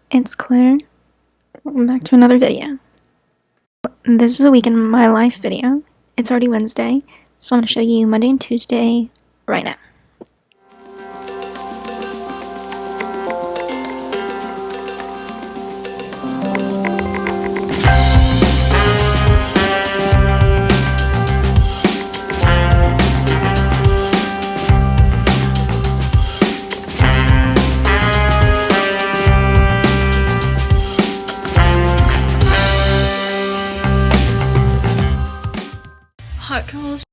It's Claire. Welcome back to another video. This is a week in my life video. It's already Wednesday, so I'm going to show you Monday and Tuesday right now. Hot girls.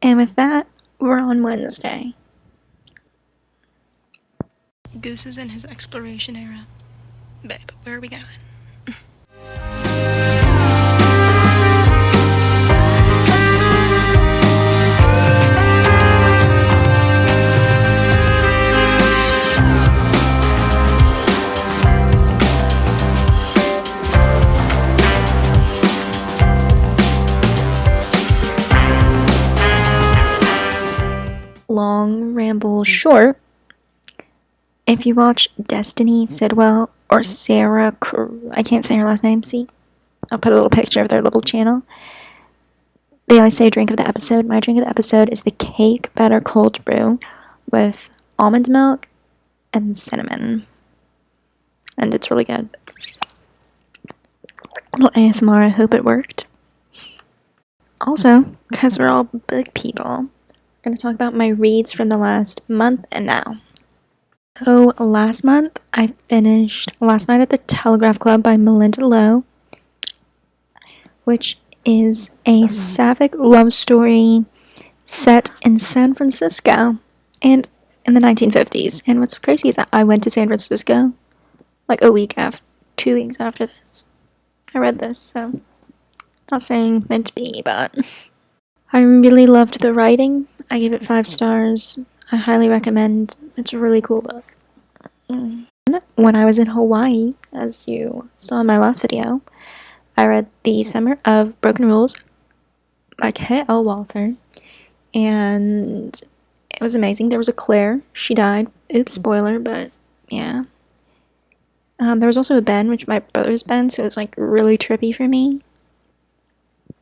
And with that, we're on Wednesday. Goose is in his exploration era. Babe, where are we going? Long ramble short. If you watch Destiny Sidwell or Sarah, I can't say her last name, see? I'll put a little picture of their little channel. They always say drink of the episode. My drink of the episode is the cake batter cold brew with almond milk and cinnamon. And it's really good. Little ASMR, I hope it worked. Also, because we're all big people, I'm going to talk about my reads from the last month and now. So last month, I finished Last Night at the Telegraph Club by Melinda Lowe, which is a sapphic love story set in San Francisco and in the 1950s. And what's crazy is that I went to San Francisco like 2 weeks after this. I read this, so not saying meant to be, but I really loved the writing. I gave it 5 stars. I highly recommend. It's a really cool book. When I was in Hawaii, as you saw in my last video, I read The Summer of Broken Rules by K.L. Walther, and it was amazing. There was a Claire. She died. Oops, spoiler, but yeah. There was also a Ben, which my brother's Ben, so it was like really trippy for me.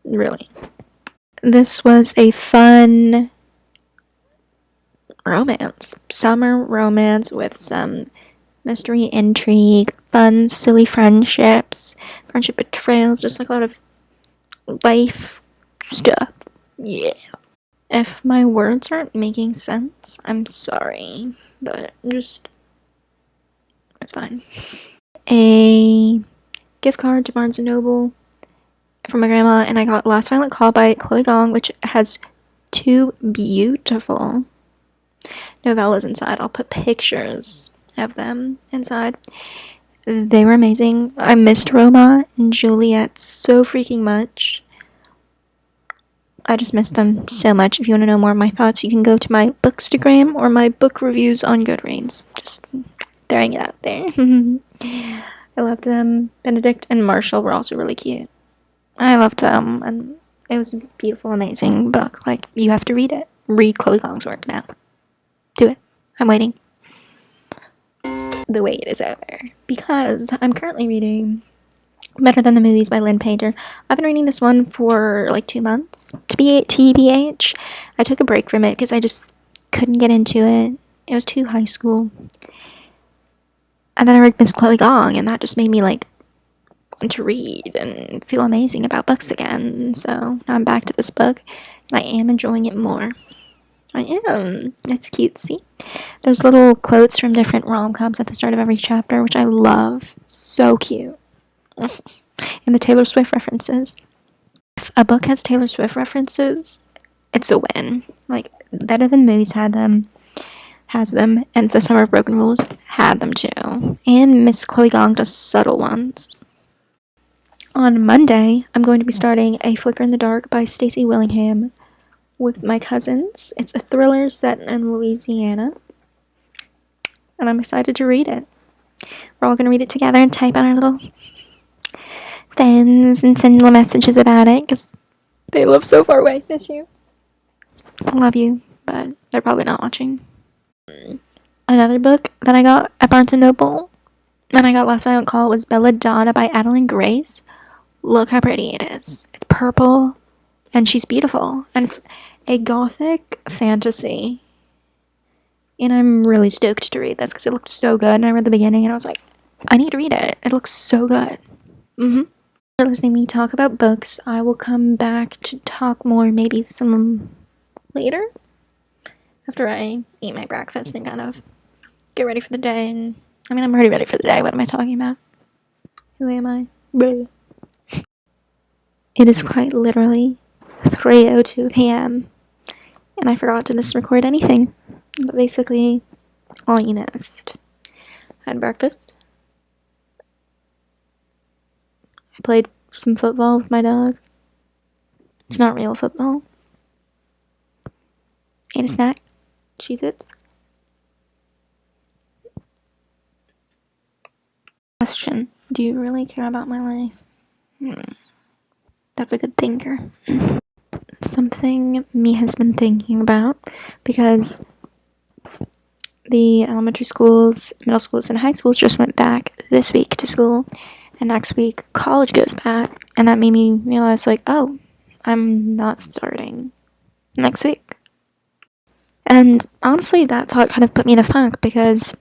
Really. This was a fun romance. Summer romance with some mystery, intrigue, fun, silly friendships, friendship betrayals, just like a lot of life stuff. Yeah. If my words aren't making sense, I'm sorry, but just, it's fine. A gift card to Barnes & Noble from my grandma, and I got Last Violent Call by Chloe Gong, which has 2 beautiful novellas inside. I'll put pictures of them inside. They were amazing. I missed Roma and Juliet so freaking much. I just missed them so much. If you want to know more of my thoughts, you can go to my Bookstagram or my book reviews on Goodreads. Just throwing it out there. I loved them. Benedict and Marshall were also really cute. I loved them, and it was a beautiful, amazing book. Like, you have to read it. Read Chloe Gong's work now. Do it. I'm waiting. The wait is over, because I'm currently reading Better Than the Movies by Lynn Painter. I've been reading this one for like 2 months. TBH. I took a break from it because I just couldn't get into it. It was too high school. And then I read Miss Chloe Gong, and that just made me like want to read and feel amazing about books again. So now I'm back to this book, and I am enjoying it more. I am. It's cutesy. There's little quotes from different rom-coms at the start of every chapter, which I love. So cute. And the Taylor Swift references. If a book has Taylor Swift references, it's a win. Like, Better Than Movies has them, and The Summer of Broken Rules had them too. And Miss Chloe Gong does subtle ones. On Monday, I'm going to be starting A Flicker in the Dark by Stacey Willingham with my cousins. It's a thriller set in Louisiana, and I'm excited to read it. We're all gonna read it together and type on our little phones and send little messages about it, because they live so far away. Miss you. I love you, but they're probably not watching. Another book that I got at Barnes & Noble, and I got last night on call, was Belladonna by Adeline Grace. Look how pretty it is. It's purple, and she's beautiful, and it's a gothic fantasy. And I'm really stoked to read this because it looked so good, and I read the beginning, and I was like, I need to read it. It looks so good. For listening to me talk about books, I will come back to talk more maybe some later, after I eat my breakfast and kind of get ready for the day. And I mean, I'm already ready for the day. What am I talking about? Who am I? Bleh. It is quite literally 3:02 p.m. and I forgot to just record anything. But basically, all you missed. I had breakfast. I played some football with my dog. It's not real football. Ate a snack. Cheez-Its. Question. Do you really care about my life? That's a good thinker. Something me has been thinking about, because the elementary schools, middle schools, and high schools just went back this week to school, and next week college goes back, and that made me realize, like, oh, I'm not starting next week. And honestly, that thought kind of put me in a funk, because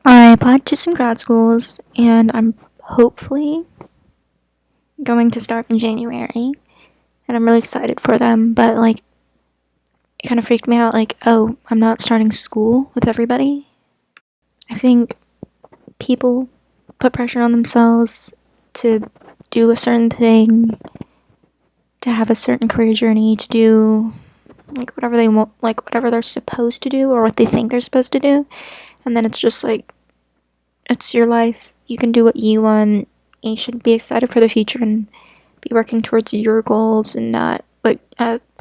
I applied to some grad schools, and I'm hopefully going to start in January, and I'm really excited for them, but, like, it kind of freaked me out, like, oh, I'm not starting school with everybody. I think people put pressure on themselves to do a certain thing, to have a certain career journey, to do, like, whatever they want, like, whatever they're supposed to do, or what they think they're supposed to do, and then it's just, like, it's your life, you can do what you want, you should be excited for the future, and be working towards your goals, and not, like,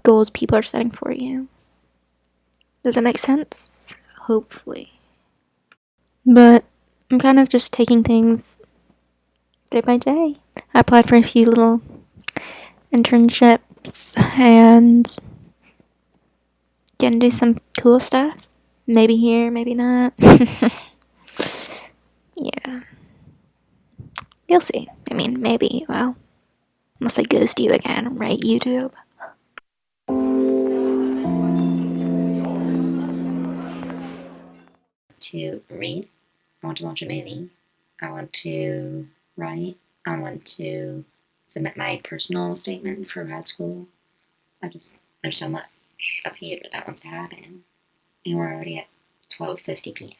goals people are setting for you. Does that make sense? Hopefully. But I'm kind of just taking things day by day. I applied for a few little internships and getting to do some cool stuff. Maybe here, maybe not. Yeah. You'll see. I mean, maybe. Well, unless I ghost you again, right, YouTube? To read, I want to watch a movie, I want to write, I want to submit my personal statement for grad school. There's so much up here that wants to happen, and we're already at 12:50 p.m.